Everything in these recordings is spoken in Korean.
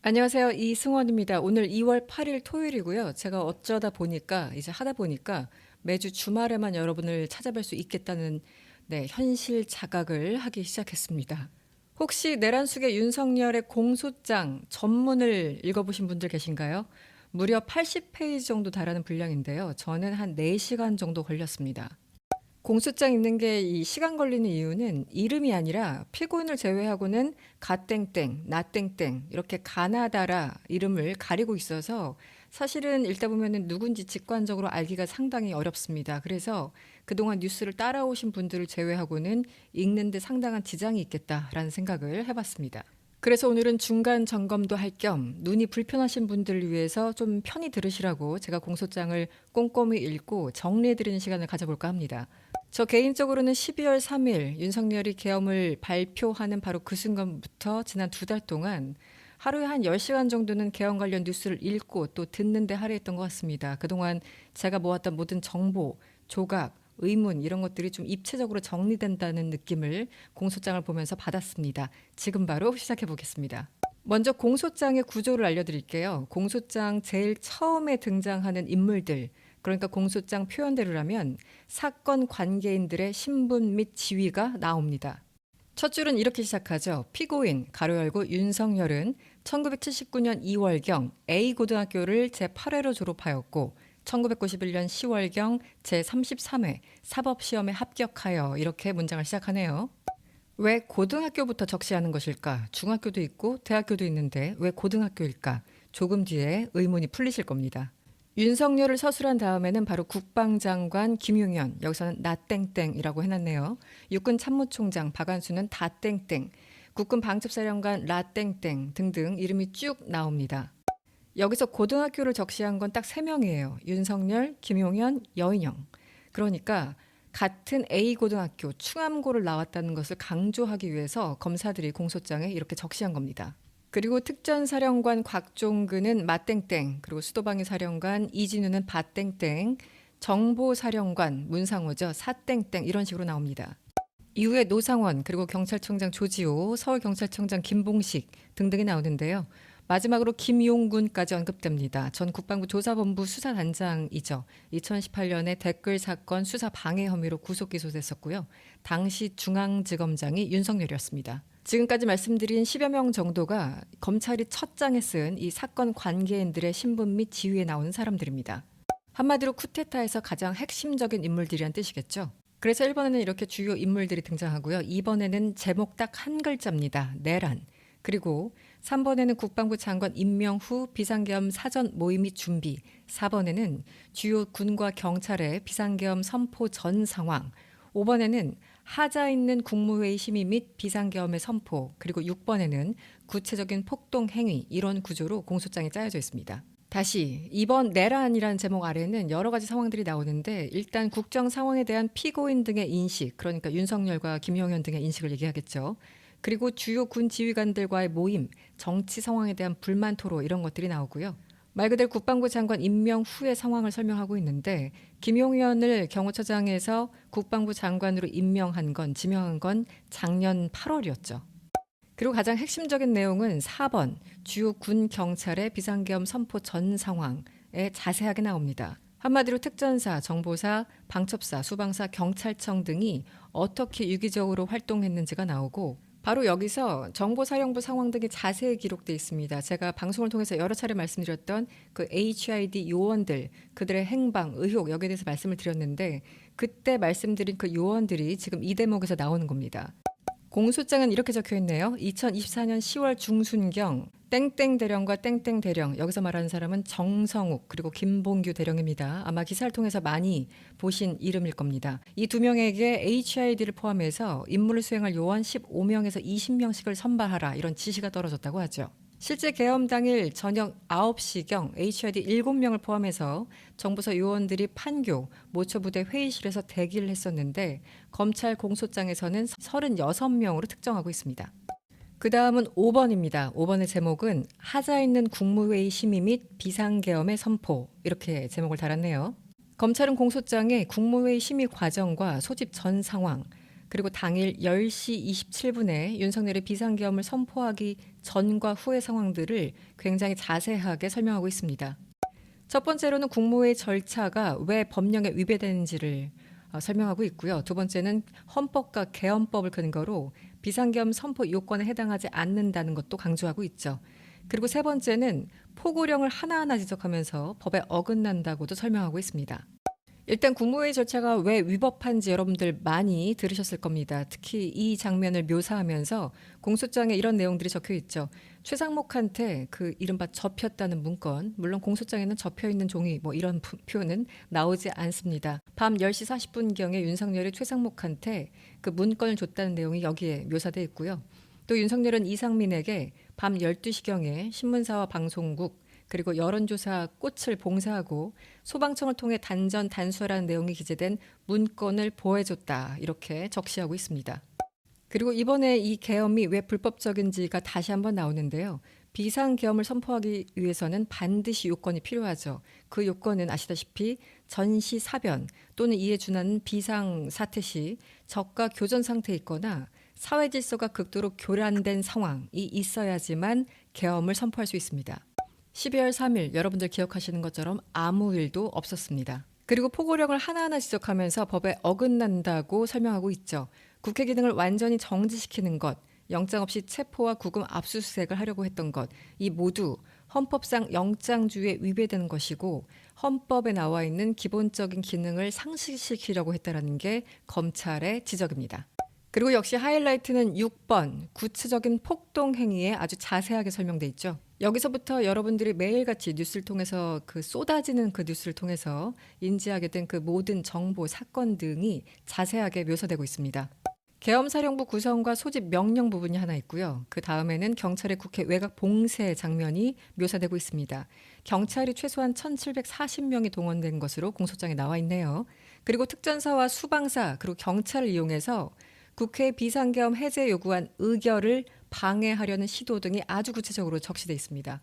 안녕하세요. 이승원입니다. 오늘 2월 8일 토요일이고요. 제가 어쩌다 보니까 이제 하다 보니까 매주 주말에만 여러분을 찾아뵐 수 있겠다는 현실 자각을 하기 시작했습니다. 혹시 내란숙의 윤석열의 공소장 전문을 읽어보신 분들 계신가요? 무려 80페이지 정도 달하는 분량인데요. 저는 한 4시간 정도 걸렸습니다. 공소장 읽는 게 이 시간 걸리는 이유는 이름이 아니라 피고인을 제외하고는 가땡땡, 나땡땡 이렇게 가나다라 이름을 가리고 있어서 사실은 읽다 보면은 누군지 직관적으로 알기가 상당히 어렵습니다. 그래서 그동안 뉴스를 따라오신 분들을 제외하고는 읽는데 상당한 지장이 있겠다라는 생각을 해봤습니다. 그래서 오늘은 중간 점검도 할 겸 눈이 불편하신 분들을 위해서 좀 편히 들으시라고 제가 공소장을 꼼꼼히 읽고 정리해드리는 시간을 가져볼까 합니다. 저 개인적으로는 12월 3일 윤석열이 계엄을 발표하는 바로 그 순간부터 지난 2달 동안 하루에 한 10시간 정도는 계엄 관련 뉴스를 읽고 또 듣는데 할애했던 것 같습니다. 그동안 제가 모았던 모든 정보, 조각, 의문 이런 것들이 좀 입체적으로 정리된다는 느낌을 공소장을 보면서 받았습니다. 지금 바로 시작해 보겠습니다. 먼저 공소장의 구조를 알려드릴게요. 공소장 제일 처음에 등장하는 인물들, 그러니까 공소장 표현대로라면 사건 관계인들의 신분 및 지위가 나옵니다. 첫 줄은 이렇게 시작하죠. 피고인 가로 열고 윤석열은 1979년 2월경 A고등학교를 제8회로 졸업하였고 1991년 10월경 제33회 사법시험에 합격하여 이렇게 문장을 시작하네요. 왜 고등학교부터 적시하는 것일까? 중학교도 있고 대학교도 있는데 왜 고등학교일까? 조금 뒤에 의문이 풀리실 겁니다. 윤석열을 서술한 다음에는 바로 국방장관 김용현, 여기서는 나땡땡이라고 해놨네요. 육군 참모총장 박안수는 다땡땡, 국군 방첩사령관 라땡땡 등등 이름이 쭉 나옵니다. 여기서 고등학교를 적시한 건 딱 3명이에요. 윤석열, 김용현, 여인영. 그러니까 같은 A고등학교 충암고를 나왔다는 것을 강조하기 위해서 검사들이 공소장에 이렇게 적시한 겁니다. 그리고 특전사령관 곽종근은 마땡땡, 그리고 수도방위 사령관 이진우는 바땡땡, 정보사령관 문상호죠. 사땡땡 이런 식으로 나옵니다. 이후에 노상원, 그리고 경찰청장 조지호, 서울경찰청장 김봉식 등등이 나오는데요. 마지막으로 김용군까지 언급됩니다. 전 국방부 조사본부 수사단장이죠. 2018년에 댓글 사건 수사 방해 혐의로 구속 기소됐었고요. 당시 중앙지검장이 윤석열이었습니다. 지금까지 말씀드린 10여 명 정도가 검찰이 첫 장에 쓴 이 사건 관계인들의 신분 및 지위에 나오는 사람들입니다. 한마디로 쿠데타에서 가장 핵심적인 인물들이란 뜻이겠죠. 그래서 1번에는 이렇게 주요 인물들이 등장하고요. 2번에는 제목 딱 한 글자입니다. 내란. 그리고 3번에는 국방부 장관 임명 후 비상계엄 사전 모의 및 준비, 4번에는 주요 군과 경찰의 비상계엄 선포 전 상황, 5번에는 하자 있는 국무회의 심의 및 비상계엄의 선포, 그리고 6번에는 구체적인 폭동 행위, 이런 구조로 공소장이 짜여져 있습니다. 다시 이번 내란이라는 제목 아래는 여러 가지 상황들이 나오는데 일단 국정 상황에 대한 피고인 등의 인식, 그러니까 윤석열과 김용현 등의 인식을 얘기하겠죠. 그리고 주요 군 지휘관들과의 모임, 정치 상황에 대한 불만 토로 이런 것들이 나오고요. 말 그대로 국방부 장관 임명 후의 상황을 설명하고 있는데 김용현을 경호처장에서 국방부 장관으로 임명한 건, 지명한 건 작년 8월이었죠. 그리고 가장 핵심적인 내용은 4번 주요 군 경찰의 비상계엄 선포 전 상황에 자세하게 나옵니다. 한마디로 특전사, 정보사, 방첩사, 수방사, 경찰청 등이 어떻게 유기적으로 활동했는지가 나오고 바로 여기서 정보사령부 상황 등이 자세히 기록되어 있습니다. 제가 방송을 통해서 여러 차례 말씀드렸던 그 HID 요원들, 그들의 행방, 의혹 여기에 대해서 말씀을 드렸는데 그때 말씀드린 그 요원들이 지금 이 대목에서 나오는 겁니다. 공소장은 이렇게 적혀 있네요. 2024년 10월 중순경 땡땡 대령과 땡땡 대령, 여기서 말하는 사람은 정성욱 그리고 김봉규 대령입니다. 아마 기사를 통해서 많이 보신 이름일 겁니다. 이 두 명에게 HID를 포함해서 임무를 수행할 요원 15명에서 20명씩을 선발하라, 이런 지시가 떨어졌다고 하죠. 실제 계엄 당일 저녁 9시경 HID 7명을 포함해서 정부서 요원들이 판교, 모처부대 회의실에서 대기를 했었는데 검찰 공소장에서는 36명으로 특정하고 있습니다. 그 다음은 5번입니다. 5번의 제목은 하자 있는 국무회의 심의 및 비상계엄의 선포, 이렇게 제목을 달았네요. 검찰은 공소장에 국무회의 심의 과정과 소집 전 상황, 그리고 당일 10시 27분에 윤석열이 비상계엄을 선포하기 전과 후의 상황들을 굉장히 자세하게 설명하고 있습니다. 첫 번째로는 국무회의 절차가 왜 법령에 위배되는지를 설명하고 있고요. 두 번째는 헌법과 계엄법을 근거로 비상계엄 선포 요건에 해당하지 않는다는 것도 강조하고 있죠. 그리고 세 번째는 포고령을 하나하나 지적하면서 법에 어긋난다고도 설명하고 있습니다. 일단 국무회의 절차가 왜 위법한지 여러분들 많이 들으셨을 겁니다. 특히 이 장면을 묘사하면서 공소장에 이런 내용들이 적혀 있죠. 최상목한테 그 이른바 접혔다는 문건, 물론 공소장에는 접혀있는 종이 뭐 이런 표현은 나오지 않습니다. 밤 10시 40분경에 윤석열이 최상목한테 그 문건을 줬다는 내용이 여기에 묘사되어 있고요. 또 윤석열은 이상민에게 밤 12시경에 신문사와 방송국 그리고 여론조사 꽃을 봉사하고 소방청을 통해 단전 단수라는 내용이 기재된 문건을 보여줬다. 이렇게 적시하고 있습니다. 그리고 이번에 이 계엄이 왜 불법적인지가 다시 한번 나오는데요. 비상계엄을 선포하기 위해서는 반드시 요건이 필요하죠. 그 요건은 아시다시피 전시사변 또는 이에 준하는 비상사태 시 적과 교전 상태에 있거나 사회 질서가 극도로 교란된 상황이 있어야지만 계엄을 선포할 수 있습니다. 12월 3일 여러분들 기억하시는 것처럼 아무 일도 없었습니다. 그리고 포고령을 하나하나 지적하면서 법에 어긋난다고 설명하고 있죠. 국회 기능을 완전히 정지시키는 것, 영장 없이 체포와 구금 압수수색을 하려고 했던 것, 이 모두 헌법상 영장주의에 위배되는 것이고 헌법에 나와 있는 기본적인 기능을 상실시키려고 했다는 게 검찰의 지적입니다. 그리고 역시 하이라이트는 6번 구체적인 폭동 행위에 아주 자세하게 설명돼 있죠. 여기서부터 여러분들이 매일같이 뉴스를 통해서 그 쏟아지는 그 뉴스를 통해서 인지하게 된 그 모든 정보, 사건 등이 자세하게 묘사되고 있습니다. 계엄사령부 구성과 소집 명령 부분이 하나 있고요. 그 다음에는 경찰의 국회 외곽 봉쇄 장면이 묘사되고 있습니다. 경찰이 최소한 1,740명이 동원된 것으로 공소장에 나와 있네요. 그리고 특전사와 수방사 그리고 경찰을 이용해서 국회 비상계엄 해제 요구안 의결을 방해하려는 시도 등이 아주 구체적으로 적시돼 있습니다.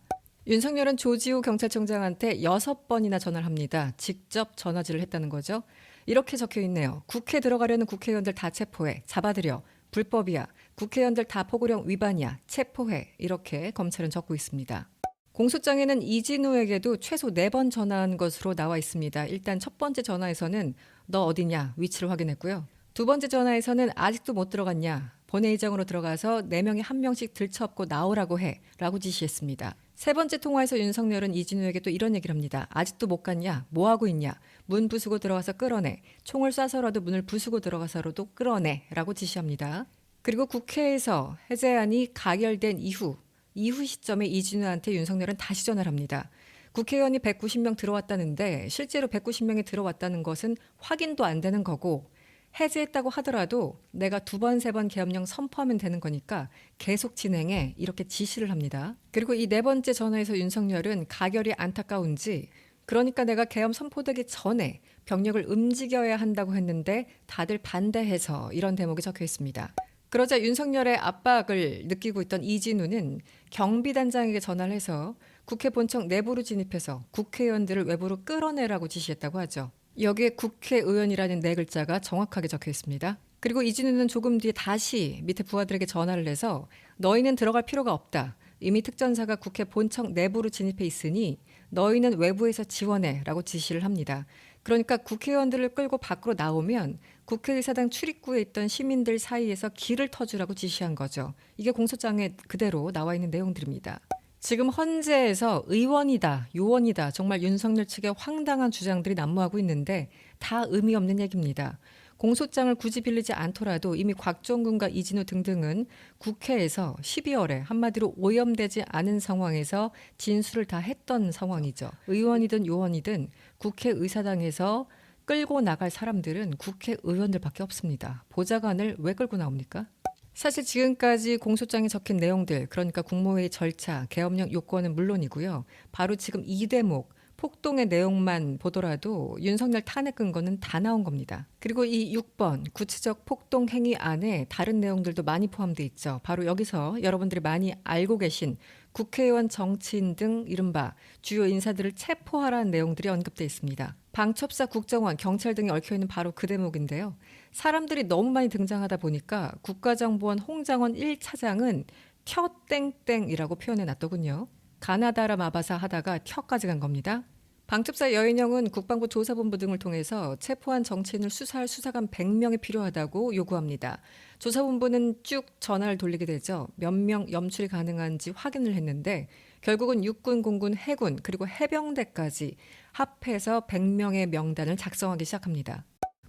윤석열은 조지호 경찰청장한테 6번이나 전화를 합니다. 직접 전화질을 했다는 거죠. 이렇게 적혀 있네요. 국회 들어가려는 국회의원들 다 체포해. 잡아들여. 불법이야. 국회의원들 다 포고령 위반이야. 체포해. 이렇게 검찰은 적고 있습니다. 공소장에는 이진우에게도 최소 4번 전화한 것으로 나와 있습니다. 일단 첫 번째 전화에서는 너 어디냐 위치를 확인했고요. 두 번째 전화에서는 아직도 못 들어갔냐. 본회의장으로 들어가서 4명이 1명씩 들쳐업고 나오라고 해. 라고 지시했습니다. 세 번째 통화에서 윤석열은 이진우에게 또 이런 얘기를 합니다. 아직도 못 갔냐? 뭐 하고 있냐? 문 부수고 들어가서 끌어내. 총을 쏴서라도 문을 부수고 들어가서라도 끌어내. 라고 지시합니다. 그리고 국회에서 해제안이 가결된 이후 시점에 이진우한테 윤석열은 다시 전화를 합니다. 국회의원이 190명 들어왔다는데 실제로 190명이 들어왔다는 것은 확인도 안 되는 거고 해제했다고 하더라도 내가 2번, 3번 계엄령 선포하면 되는 거니까 계속 진행해 이렇게 지시를 합니다. 그리고 이 4번째 전화에서 윤석열은 가결이 안타까운지 그러니까 내가 계엄 선포되기 전에 병력을 움직여야 한다고 했는데 다들 반대해서 이런 대목이 적혀 있습니다. 그러자 윤석열의 압박을 느끼고 있던 이진우는 경비단장에게 전화를 해서 국회 본청 내부로 진입해서 국회의원들을 외부로 끌어내라고 지시했다고 하죠. 여기에 국회의원이라는 4글자가 정확하게 적혀 있습니다. 그리고 이진우는 조금 뒤에 다시 밑에 부하들에게 전화를 해서 너희는 들어갈 필요가 없다. 이미 특전사가 국회 본청 내부로 진입해 있으니 너희는 외부에서 지원해 라고 지시를 합니다. 그러니까 국회의원들을 끌고 밖으로 나오면 국회의사당 출입구에 있던 시민들 사이에서 길을 터주라고 지시한 거죠. 이게 공소장에 그대로 나와 있는 내용들입니다. 지금 헌재에서 의원이다, 요원이다 정말 윤석열 측의 황당한 주장들이 난무하고 있는데 다 의미 없는 얘기입니다. 공소장을 굳이 빌리지 않더라도 이미 곽종근과 이진우 등등은 국회에서 12월에 한마디로 오염되지 않은 상황에서 진술을 다 했던 상황이죠. 의원이든 요원이든 국회의사당에서 끌고 나갈 사람들은 국회의원들밖에 없습니다. 보좌관을 왜 끌고 나옵니까? 사실 지금까지 공소장에 적힌 내용들, 그러니까 국무회의 절차, 계엄령 요건은 물론이고요. 바로 지금 이 대목, 폭동의 내용만 보더라도 윤석열 탄핵 근거는 다 나온 겁니다. 그리고 이 6번 구체적 폭동 행위 안에 다른 내용들도 많이 포함되어 있죠. 바로 여기서 여러분들이 많이 알고 계신 국회의원, 정치인 등 이른바 주요 인사들을 체포하라는 내용들이 언급돼 있습니다. 방첩사, 국정원, 경찰 등이 얽혀있는 바로 그 대목인데요. 사람들이 너무 많이 등장하다 보니까 국가정보원 홍장원 1차장은 켜땡땡이라고 표현해 놨더군요. 가나다라 마바사 하다가 켜까지 간 겁니다. 방첩사 여인영은 국방부 조사본부 등을 통해서 체포한 정치인을 수사할 수사관 100명이 필요하다고 요구합니다. 조사본부는 쭉 전화를 돌리게 되죠. 몇 명 염출이 가능한지 확인을 했는데 결국은 육군, 공군, 해군 그리고 해병대까지 합해서 100명의 명단을 작성하기 시작합니다.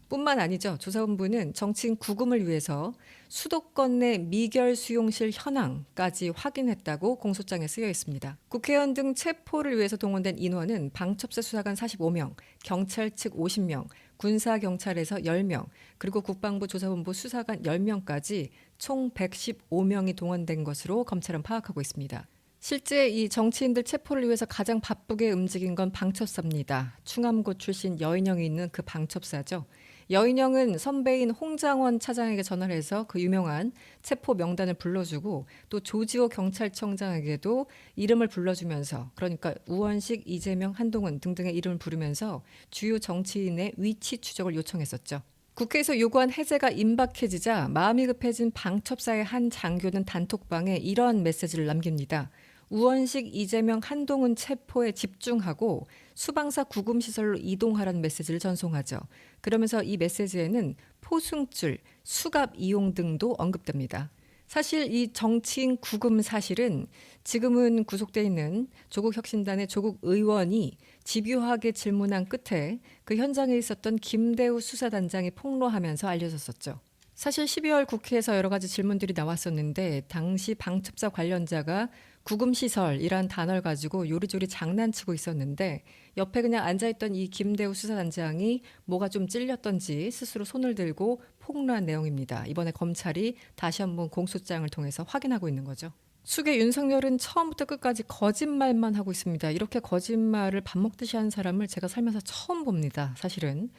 뿐만 아니죠. 조사본부는 정치인 구금을 위해서 수도권 내 미결 수용실 현황까지 확인했다고 공소장에 쓰여 있습니다. 국회의원 등 체포를 위해서 동원된 인원은 방첩사 수사관 45명, 경찰 측 50명, 군사경찰에서 10명, 그리고 국방부 조사본부 수사관 10명까지 총 115명이 동원된 것으로 검찰은 파악하고 있습니다. 실제 이 정치인들 체포를 위해서 가장 바쁘게 움직인 건 방첩사입니다. 충암고 출신 여인영이 있는 그 방첩사죠. 여인영은 선배인 홍장원 차장에게 전화를 해서 그 유명한 체포 명단을 불러주고 또 조지호 경찰청장에게도 이름을 불러주면서 그러니까 우원식, 이재명, 한동훈 등등의 이름을 부르면서 주요 정치인의 위치 추적을 요청했었죠. 국회에서 요구한 해제가 임박해지자 마음이 급해진 방첩사의 한 장교는 단톡방에 이러한 메시지를 남깁니다. 우원식, 이재명, 한동훈 체포에 집중하고 수방사 구금시설로 이동하라는 메시지를 전송하죠. 그러면서 이 메시지에는 포승줄, 수갑 이용 등도 언급됩니다. 사실 이 정치인 구금 사실은 지금은 구속돼 있는 조국혁신단의 조국 의원이 집요하게 질문한 끝에 그 현장에 있었던 김대우 수사단장이 폭로하면서 알려졌었죠. 사실 12월 국회에서 여러 가지 질문들이 나왔었는데 당시 방첩사 관련자가 구금시설이란 단어를 가지고 요리조리 장난치고 있었는데 옆에 그냥 앉아있던 이 김대우 수사단장이 뭐가 좀 찔렸던지 스스로 손을 들고 폭로한 내용입니다. 이번에 검찰이 다시 한번 공소장을 통해서 확인하고 있는 거죠. 숙의 윤석열은 처음부터 끝까지 거짓말만 하고 있습니다. 이렇게 거짓말을 밥 먹듯이 하는 사람을 제가 살면서 처음 봅니다. 사실은.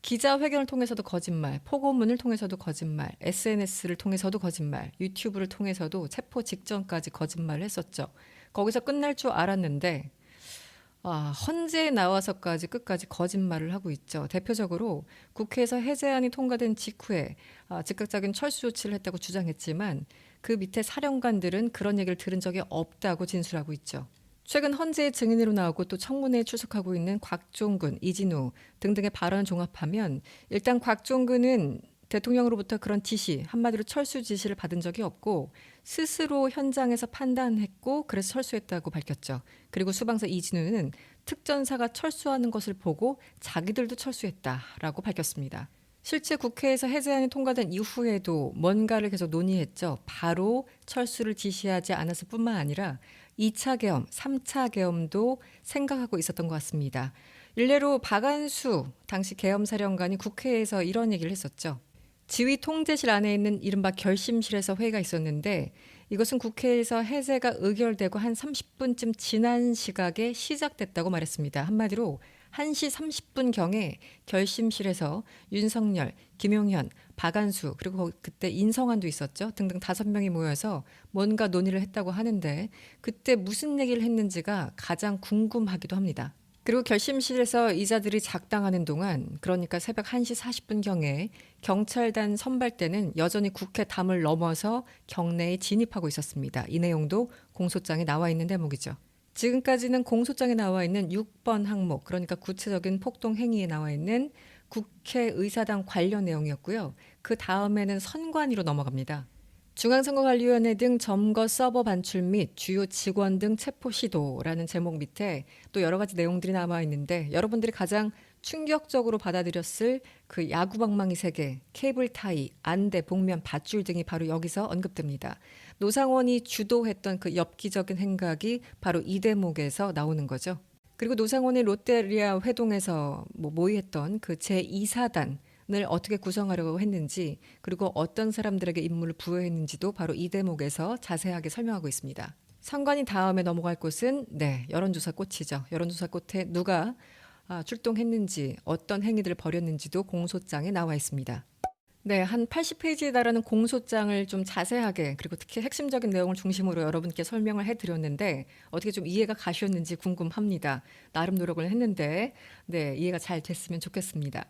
기자회견을 통해서도 거짓말, 포고문을 통해서도 거짓말, SNS를 통해서도 거짓말, 유튜브를 통해서도 체포 직전까지 거짓말을 했었죠. 거기서 끝날 줄 알았는데 헌재에 나와서까지 끝까지 거짓말을 하고 있죠. 대표적으로 국회에서 해제안이 통과된 직후에 즉각적인 철수 조치를 했다고 주장했지만 그 밑에 사령관들은 그런 얘기를 들은 적이 없다고 진술하고 있죠. 최근 헌재의 증인으로 나오고 또 청문회에 출석하고 있는 곽종근, 이진우 등등의 발언을 종합하면 일단 곽종근은 대통령으로부터 그런 지시, 한마디로 철수 지시를 받은 적이 없고 스스로 현장에서 판단했고 그래서 철수했다고 밝혔죠. 그리고 수방사 이진우는 특전사가 철수하는 것을 보고 자기들도 철수했다라고 밝혔습니다. 실제 국회에서 해제안이 통과된 이후에도 뭔가를 계속 논의했죠. 바로 철수를 지시하지 않았을 뿐만 아니라 2차 계엄, 3차 계엄도 생각하고 있었던 것 같습니다. 일례로 박안수 당시 계엄사령관이 국회에서 이런 얘기를 했었죠. 지휘 통제실 안에 있는 이른바 결심실에서 회의가 있었는데 이것은 국회에서 해제가 의결되고 한 30분쯤 지난 시각에 시작됐다고 말했습니다. 한마디로 1시 30분경에 결심실에서 윤석열, 김용현, 박안수 그리고 그때 인성환도 있었죠. 등등 5명이 모여서 뭔가 논의를 했다고 하는데 그때 무슨 얘기를 했는지가 가장 궁금하기도 합니다. 그리고 결심실에서 이자들이 작당하는 동안 그러니까 새벽 1시 40분경에 경찰단 선발대는 여전히 국회 담을 넘어서 경내에 진입하고 있었습니다. 이 내용도 공소장에 나와 있는 대목이죠. 지금까지는 공소장에 나와 있는 6번 항목, 그러니까 구체적인 폭동 행위에 나와 있는 국회의사당 관련 내용이었고요. 그 다음에는 선관위로 넘어갑니다. 중앙선거관리위원회 등 점거 서버 반출 및 주요 직원 등 체포 시도라는 제목 밑에 또 여러 가지 내용들이 남아 있는데 여러분들이 가장 충격적으로 받아들였을 그 야구방망이 세계, 케이블 타이, 안대, 복면, 밧줄 등이 바로 여기서 언급됩니다. 노상원이 주도했던 그 엽기적인 행각이 바로 이 대목에서 나오는 거죠. 그리고 노상원이 롯데리아 회동에서 모의했던 그 제2사단을 어떻게 구성하려고 했는지 그리고 어떤 사람들에게 임무를 부여했는지도 바로 이 대목에서 자세하게 설명하고 있습니다. 선관위 다음에 넘어갈 곳은 여론조사 꽃이죠. 여론조사 꽃에 누가 출동했는지 어떤 행위들을 벌였는지도 공소장에 나와 있습니다. 네, 한 80페이지에 달하는 공소장을 좀 자세하게 그리고 특히 핵심적인 내용을 중심으로 여러분께 설명을 해드렸는데 어떻게 좀 이해가 가셨는지 궁금합니다. 나름 노력을 했는데 네, 이해가 잘 됐으면 좋겠습니다.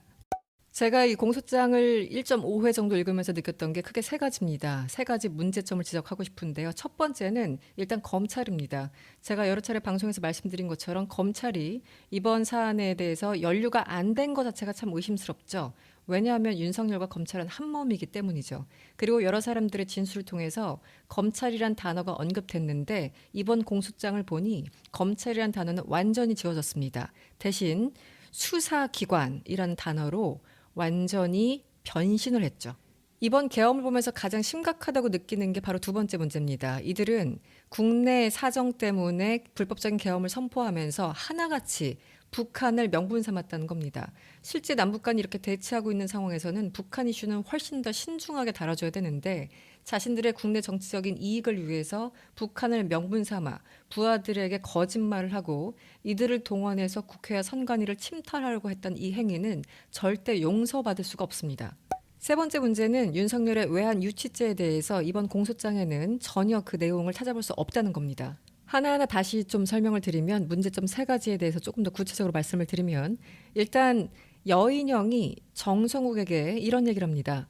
제가 이 공소장을 1.5회 정도 읽으면서 느꼈던 게 크게 세 가지입니다. 세 가지 문제점을 지적하고 싶은데요. 첫 번째는 일단 검찰입니다. 제가 여러 차례 방송에서 말씀드린 것처럼 검찰이 이번 사안에 대해서 연루가 안 된 것 자체가 참 의심스럽죠. 왜냐하면 윤석열과 검찰은 한 몸이기 때문이죠. 그리고 여러 사람들의 진술을 통해서 검찰이란 단어가 언급됐는데 이번 공소장을 보니 검찰이란 단어는 완전히 지워졌습니다. 대신 수사기관이라는 단어로 완전히 변신을 했죠. 이번 계엄을 보면서 가장 심각하다고 느끼는 게 바로 두 번째 문제입니다. 이들은 국내 사정 때문에 불법적인 계엄을 선포하면서 하나같이 북한을 명분 삼았다는 겁니다. 실제 남북 간이 이렇게 대치하고 있는 상황에서는 북한 이슈는 훨씬 더 신중하게 다뤄줘야 되는데 자신들의 국내 정치적인 이익을 위해서 북한을 명분 삼아 부하들에게 거짓말을 하고 이들을 동원해서 국회와 선관위를 침탈하려고 했던 이 행위는 절대 용서받을 수가 없습니다. 세 번째 문제는 윤석열의 외환 유치죄에 대해서 이번 공소장에는 전혀 그 내용을 찾아볼 수 없다는 겁니다. 하나하나 다시 좀 설명을 드리면 문제점 세 가지에 대해서 조금 더 구체적으로 말씀을 드리면 일단 여인영이 정성욱에게 이런 얘기를 합니다.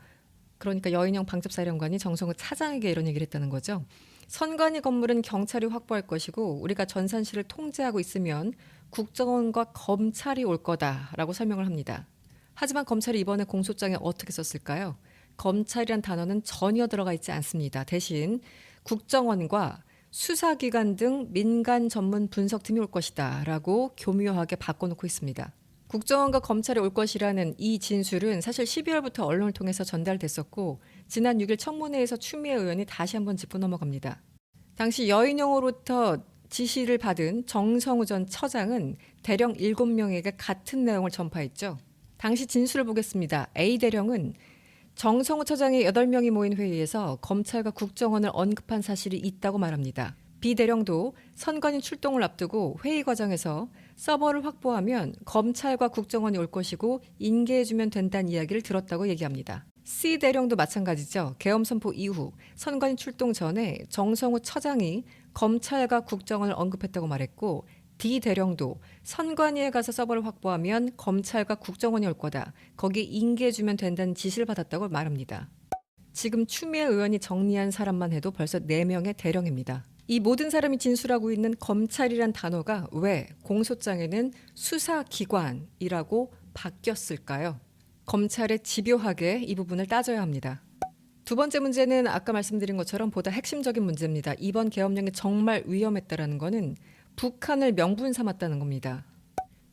그러니까 여인영 방첩사령관이 정성욱 차장에게 이런 얘기를 했다는 거죠. 선관위 건물은 경찰이 확보할 것이고 우리가 전산실을 통제하고 있으면 국정원과 검찰이 올 거다라고 설명을 합니다. 하지만 검찰이 이번에 공소장에 어떻게 썼을까요? 검찰이란 단어는 전혀 들어가 있지 않습니다. 대신 국정원과 수사기관 등 민간 전문 분석팀이 올 것이다 라고 교묘하게 바꿔놓고 있습니다. 국정원과 검찰이 올 것이라는 이 진술은 사실 12월부터 언론을 통해서 전달됐었고 지난 6일 청문회에서 추미애 의원이 다시 한번 짚고 넘어갑니다. 당시 여인영으로부터 지시를 받은 정성우 전 처장은 대령 7명에게 같은 내용을 전파했죠. 당시 진술을 보겠습니다. A 대령은 정성우 처장의 8명이 모인 회의에서 검찰과 국정원을 언급한 사실이 있다고 말합니다. B 대령도 선관위 출동을 앞두고 회의 과정에서 서버를 확보하면 검찰과 국정원이 올 것이고 인계해주면 된다는 이야기를 들었다고 얘기합니다. C 대령도 마찬가지죠. 계엄 선포 이후 선관위 출동 전에 정성우 처장이 검찰과 국정원을 언급했다고 말했고 D 대령도 선관위에 가서 서버를 확보하면 검찰과 국정원이 올 거다. 거기에 인계해주면 된다는 지시를 받았다고 말합니다. 지금 추미애 의원이 정리한 사람만 해도 벌써 4명의 대령입니다. 이 모든 사람이 진술하고 있는 검찰이란 단어가 왜 공소장에는 수사기관이라고 바뀌었을까요? 검찰에 집요하게 이 부분을 따져야 합니다. 두 번째 문제는 아까 말씀드린 것처럼 보다 핵심적인 문제입니다. 이번 계엄령이 정말 위험했다는 것은 북한을 명분 삼았다는 겁니다.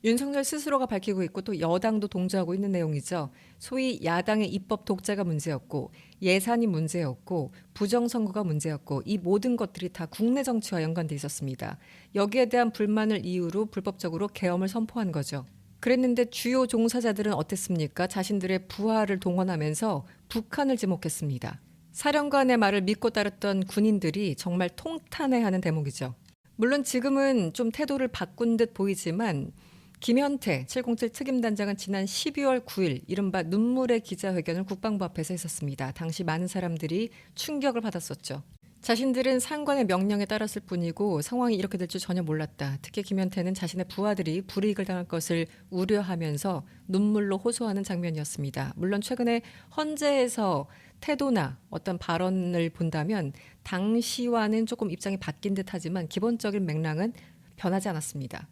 윤석열 스스로가 밝히고 있고 또 여당도 동조하고 있는 내용이죠. 소위 야당의 입법 독재가 문제였고 예산이 문제였고 부정선거가 문제였고 이 모든 것들이 다 국내 정치와 연관돼 있었습니다. 여기에 대한 불만을 이유로 불법적으로 계엄을 선포한 거죠. 그랬는데 주요 종사자들은 어땠습니까? 자신들의 부하를 동원하면서 북한을 지목했습니다. 사령관의 말을 믿고 따랐던 군인들이 정말 통탄해하는 대목이죠. 물론 지금은 좀 태도를 바꾼 듯 보이지만 김현태 707 특임단장은 지난 12월 9일 이른바 눈물의 기자회견을 국방부 앞에서 했었습니다. 당시 많은 사람들이 충격을 받았었죠. 자신들은 상관의 명령에 따랐을 뿐이고 상황이 이렇게 될 줄 전혀 몰랐다. 특히 김현태는 자신의 부하들이 불이익을 당할 것을 우려하면서 눈물로 호소하는 장면이었습니다. 물론 최근에 헌재에서 태도나 어떤 발언을 본다면 당시와는 조금 입장이 바뀐 듯하지만 기본적인 맥락은 변하지 않았습니다.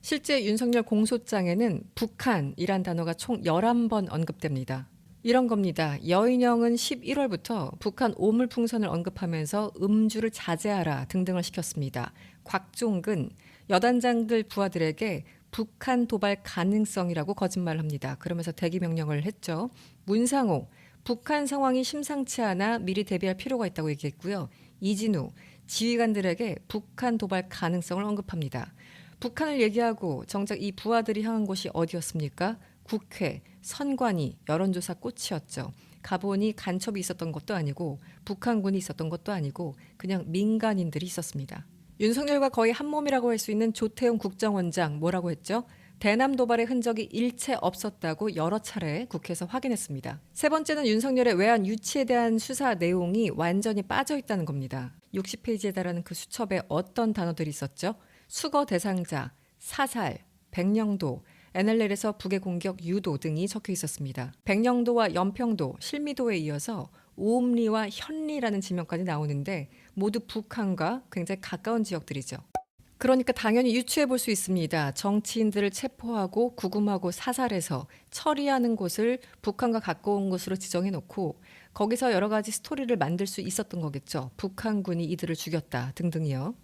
실제 윤석열 공소장에는 북한이란 단어가 총 11번 언급됩니다. 이런 겁니다. 여인영은 11월부터 북한 오물풍선을 언급하면서 음주를 자제하라 등등을 시켰습니다. 곽종근 여단장들 부하들에게 북한 도발 가능성이라고 거짓말을 합니다. 그러면서 대기 명령을 했죠. 문상호 북한 상황이 심상치 않아 미리 대비할 필요가 있다고 얘기했고요. 이진우 지휘관들에게 북한 도발 가능성을 언급합니다. 북한을 얘기하고 정작 이 부하들이 향한 곳이 어디였습니까? 국회, 선관위, 여론조사 꽃이었죠. 가보니 간첩이 있었던 것도 아니고 북한군이 있었던 것도 아니고 그냥 민간인들이 있었습니다. 윤석열과 거의 한 몸이라고 할 수 있는 조태용 국정원장 뭐라고 했죠? 대남 도발의 흔적이 일체 없었다고 여러 차례 국회에서 확인했습니다. 세 번째는 윤석열의 외환 유치에 대한 수사 내용이 완전히 빠져 있다는 겁니다. 60페이지에 달하는 그 수첩에 어떤 단어들이 있었죠? 수거 대상자, 사살, 백령도, NLL에서 북의 공격 유도 등이 적혀 있었습니다. 백령도와 연평도, 실미도에 이어서 오음리와 현리라는 지명까지 나오는데 모두 북한과 굉장히 가까운 지역들이죠. 그러니까 당연히 유추해 볼 수 있습니다. 정치인들을 체포하고 구금하고 사살해서 처리하는 곳을 북한과 가까운 곳으로 지정해 놓고 거기서 여러 가지 스토리를 만들 수 있었던 거겠죠. 북한군이 이들을 죽였다 등등이요.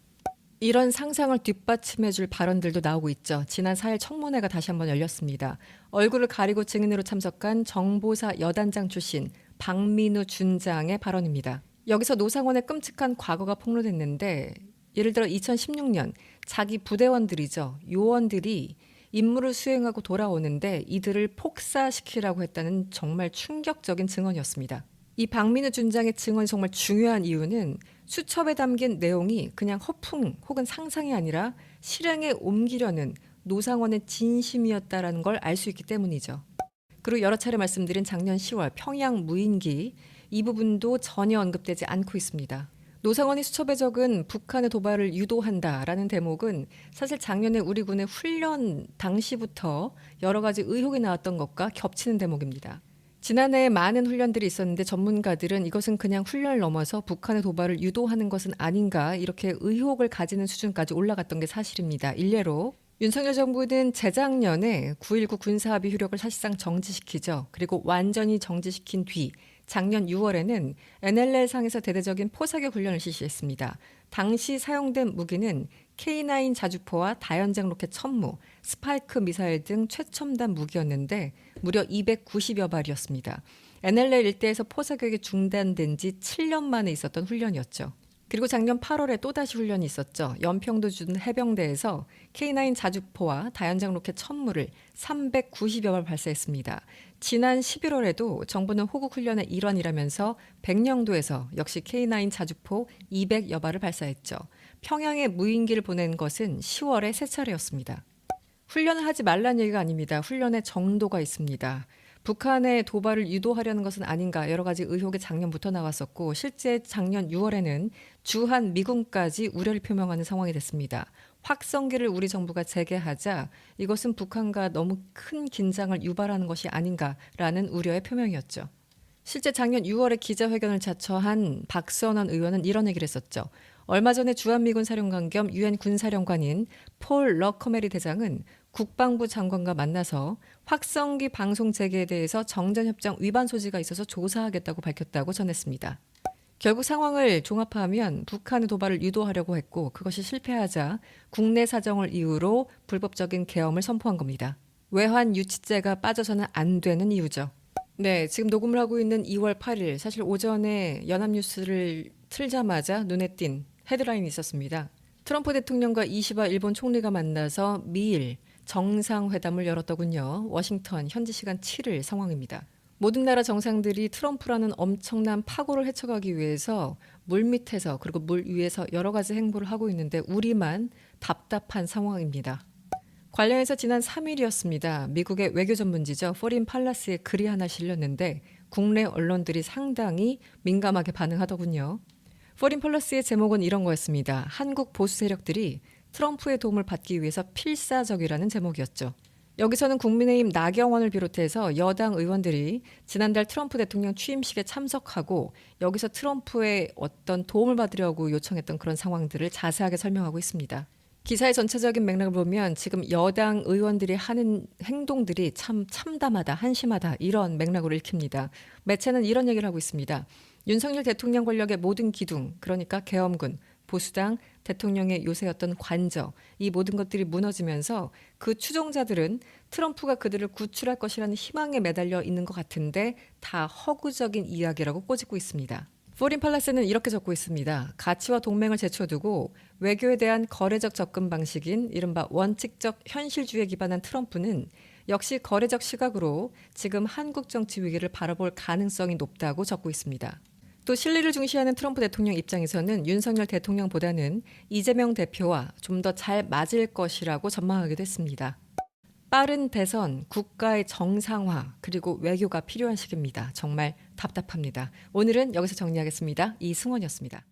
이런 상상을 뒷받침해 줄 발언들도 나오고 있죠. 지난 4일 청문회가 다시 한번 열렸습니다. 얼굴을 가리고 증인으로 참석한 정보사 여단장 출신 박민우 준장의 발언입니다. 여기서 노상원의 끔찍한 과거가 폭로됐는데 예를 들어 2016년 자기 부대원들이죠. 요원들이 임무를 수행하고 돌아오는데 이들을 폭사시키라고 했다는 정말 충격적인 증언이었습니다. 이 박민우 준장의 증언이 정말 중요한 이유는 수첩에 담긴 내용이 그냥 허풍 혹은 상상이 아니라 실행에 옮기려는 노상원의 진심이었다는 걸 알 수 있기 때문이죠. 그리고 여러 차례 말씀드린 작년 10월 평양 무인기 이 부분도 전혀 언급되지 않고 있습니다. 노상원이 수첩에 적은 북한의 도발을 유도한다라는 대목은 사실 작년에 우리 군의 훈련 당시부터 여러 가지 의혹이 나왔던 것과 겹치는 대목입니다. 지난해에 많은 훈련들이 있었는데 전문가들은 이것은 그냥 훈련을 넘어서 북한의 도발을 유도하는 것은 아닌가 이렇게 의혹을 가지는 수준까지 올라갔던 게 사실입니다. 일례로 윤석열 정부는 재작년에 9.19 군사합의 효력을 사실상 정지시키죠. 그리고 완전히 정지시킨 뒤 작년 6월에는 NLL 상에서 대대적인 포사격 훈련을 실시했습니다. 당시 사용된 무기는 K9 자주포와 다연장 로켓 천무, 스파이크 미사일 등 최첨단 무기였는데 무려 290여 발이었습니다. NLL 일대에서 포사격이 중단된 지 7년 만에 있었던 훈련이었죠. 그리고 작년 8월에 또다시 훈련이 있었죠. 연평도 준 해병대에서 K9 자주포와 다연장 로켓 천무를 390여 발 발사했습니다. 지난 11월에도 정부는 호국 훈련의 일환이라면서 백령도에서 역시 K9 자주포 200여 발을 발사했죠. 평양에 무인기를 보낸 것은 10월에 세 차례였습니다. 훈련을 하지 말라는 얘기가 아닙니다. 훈련의 정도가 있습니다. 북한의 도발을 유도하려는 것은 아닌가 여러 가지 의혹이 작년부터 나왔었고 실제 작년 6월에는 주한 미군까지 우려를 표명하는 상황이 됐습니다. 확성기를 우리 정부가 재개하자 이것은 북한과 너무 큰 긴장을 유발하는 것이 아닌가라는 우려의 표명이었죠. 실제 작년 6월에 기자회견을 자처한 박선원 의원은 이런 얘기를 했었죠. 얼마 전에 주한미군 사령관 겸 유엔 군사령관인 폴 러커메리 대장은 국방부 장관과 만나서 확성기 방송 재개에 대해서 정전협정 위반 소지가 있어서 조사하겠다고 밝혔다고 전했습니다. 결국 상황을 종합하면 북한의 도발을 유도하려고 했고 그것이 실패하자 국내 사정을 이유로 불법적인 계엄을 선포한 겁니다. 외환 유치죄가 빠져서는 안 되는 이유죠. 네, 지금 녹음을 하고 있는 2월 8일 사실 오전에 연합뉴스를 틀자마자 눈에 띈 헤드라인이 있었습니다. 트럼프 대통령과 이시바 일본 총리가 만나서 미일 정상회담을 열었더군요. 워싱턴 현지 시간 7일 상황입니다. 모든 나라 정상들이 트럼프라는 엄청난 파고를 헤쳐가기 위해서 물밑에서 그리고 물 위에서 여러 가지 행보를 하고 있는데 우리만 답답한 상황입니다. 관련해서 지난 3일이었습니다. 미국의 외교 전문지죠. 포린 팔라스에 글이 하나 실렸는데 국내 언론들이 상당히 민감하게 반응하더군요. 포린 팔라스의 제목은 이런 거였습니다. 한국 보수 세력들이 트럼프의 도움을 받기 위해서 필사적이라는 제목이었죠. 여기서는 국민의힘 나경원을 비롯해서 여당 의원들이 지난달 트럼프 대통령 취임식에 참석하고 여기서 트럼프의 어떤 도움을 받으려고 요청했던 그런 상황들을 자세하게 설명하고 있습니다. 기사의 전체적인 맥락을 보면 지금 여당 의원들이 하는 행동들이 참 참담하다, 한심하다 이런 맥락으로 읽힙니다. 매체는 이런 얘기를 하고 있습니다. 윤석열 대통령 권력의 모든 기둥, 그러니까 계엄군, 보수당, 대통령의 요새였던 관저, 이 모든 것들이 무너지면서 그 추종자들은 트럼프가 그들을 구출할 것이라는 희망에 매달려 있는 것 같은데 다 허구적인 이야기라고 꼬집고 있습니다. 포린 팔라스는 이렇게 적고 있습니다. 가치와 동맹을 제쳐두고 외교에 대한 거래적 접근 방식인 이른바 원칙적 현실주의에 기반한 트럼프는 역시 거래적 시각으로 지금 한국 정치 위기를 바라볼 가능성이 높다고 적고 있습니다. 또 실리를 중시하는 트럼프 대통령 입장에서는 윤석열 대통령보다는 이재명 대표와 좀 더 잘 맞을 것이라고 전망하기도 했습니다. 빠른 대선, 국가의 정상화, 그리고 외교가 필요한 시기입니다. 정말 답답합니다. 오늘은 여기서 정리하겠습니다. 이승원이었습니다.